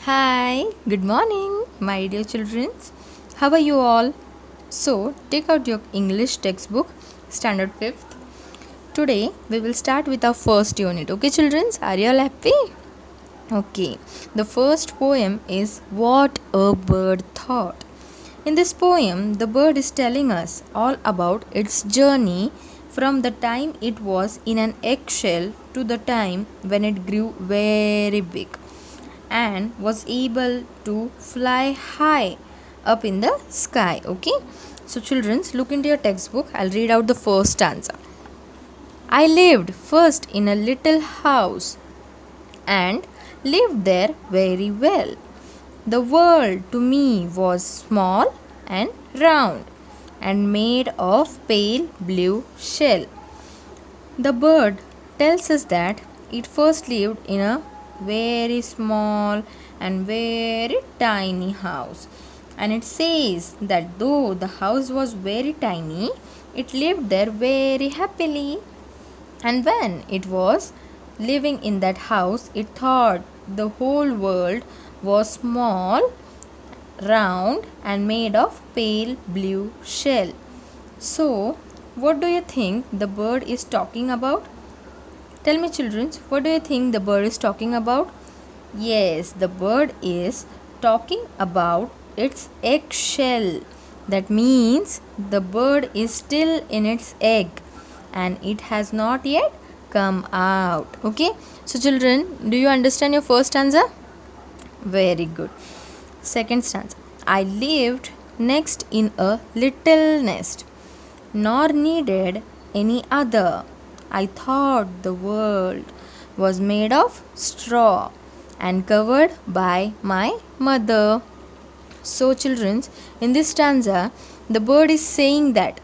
Hi, good morning, my dear children. How are you all? So, take out your English textbook, Standard 5th. Today, we will start with our first unit. Okay, children? Are you all happy? Okay, the first poem is What a Bird Thought. In this poem, the bird is telling us all about its journey from the time it was in an eggshell to the time when it grew very big and was able to fly high up in the sky. Okay, so children, look into your textbook. I'll read out the first stanza. I lived first in a little house and lived there very well. The world to me was small and round and made of pale blue shell. The bird tells us that it first lived in a very small and very tiny house, and it says that though the house was very tiny, it lived there very happily. And when it was living in that house, it thought the whole world was small, round, and made of pale blue shell. So, what do you think the bird is talking about? Tell me, children, what do you think the bird is talking about? Yes, the bird is talking about its eggshell. That means the bird is still in its egg and it has not yet come out. Okay, so children, do you understand your first stanza? Very good. Second stanza. I lived next in a little nest, nor needed any other. I thought the world was made of straw and covered by my mother. So, children, in this stanza, the bird is saying that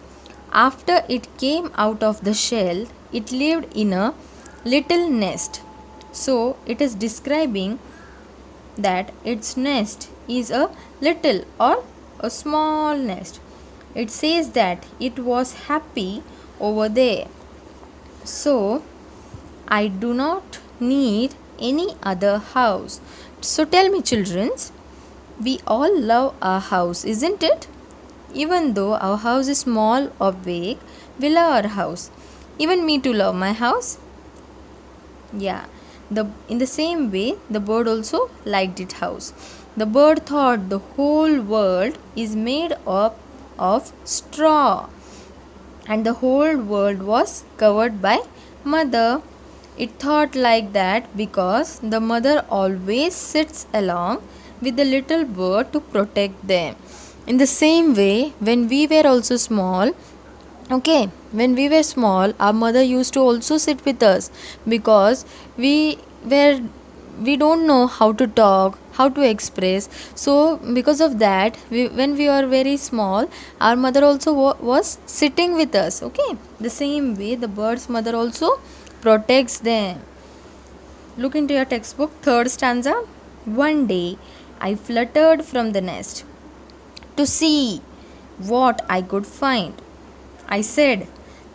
after it came out of the shell, it lived in a little nest. So, it is describing that its nest is a little or a small nest. It says that it was happy over there. So, I do not need any other house. So, tell me, children, we all love our house, isn't it? Even though our house is small or big, we love our house. Even me too love my house. Yeah. In the same way, the bird also liked its house. The bird thought the whole world is made up of straw and the whole world was covered by mother. It thought like that because the mother always sits along with the little bird to protect them. In the same way, when we were also small, okay, when we were small, our mother used to also sit with us because were we don't know how to talk, how to express. So because of that, when we were very small, our mother also was sitting with us. Okay, the same way the bird's mother also protects them. Look into your textbook, third stanza. One day I fluttered from the nest to see what I could find. I said,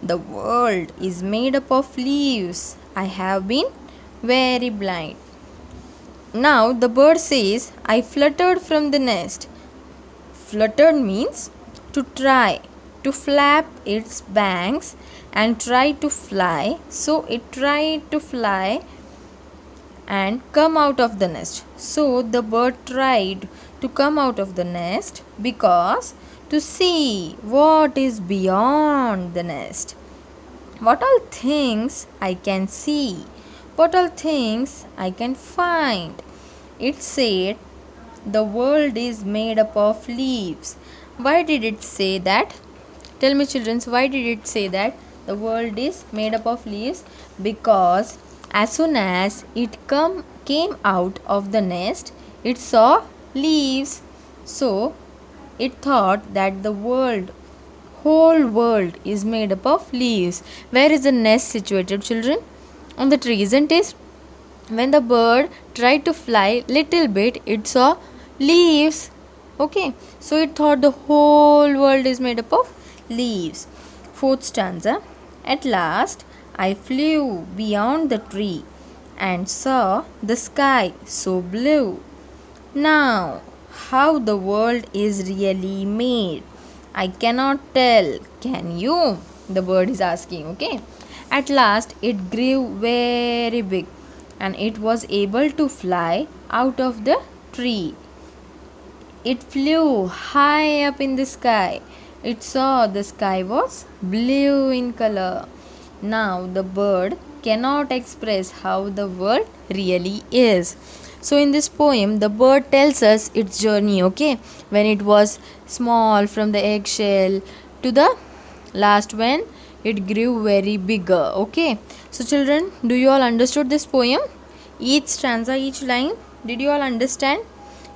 the world is made up of leaves. I have been very blind. Now the bird says, I fluttered from the nest. Fluttered means to try, to flap its bangs and try to fly. So it tried to fly and come out of the nest. So the bird tried to come out of the nest because to see what is beyond the nest. What all things I can see, what all things I can find. It said the world is made up of leaves. Why did it say that? Tell me, children, why did it say that the world is made up of leaves? Because as soon as it came out of the nest, it saw leaves. So it thought that the whole world is made up of leaves. Where is the nest situated, children? On the tree, isn't it? When the bird tried to fly little bit, it saw leaves. Okay, so it thought the whole world is made up of leaves. Fourth stanza. At last I flew beyond the tree and saw the sky so blue. Now, how the world is really made? I cannot tell. Can you? The bird is asking, okay? At last, it grew very big and it was able to fly out of the tree. It flew high up in the sky. It saw the sky was blue in color. Now the bird cannot express how the world really is. So in this poem, the bird tells us its journey, okay? When it was small from the eggshell to the last when it grew very bigger, okay? So children, do you all understood this poem? Each stanza, each line, did you all understand?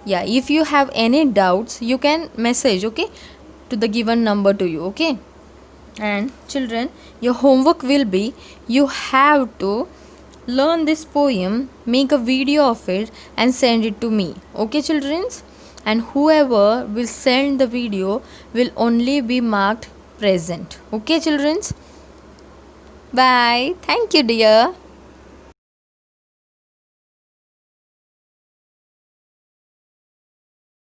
Yeah, if you have any doubts you can message, okay, to the given number to you, okay? And children, your homework will be you have to learn this poem, make a video of it and send it to me, okay childrens? And whoever will send the video will only be marked present, okay childrens? Bye, thank you dear.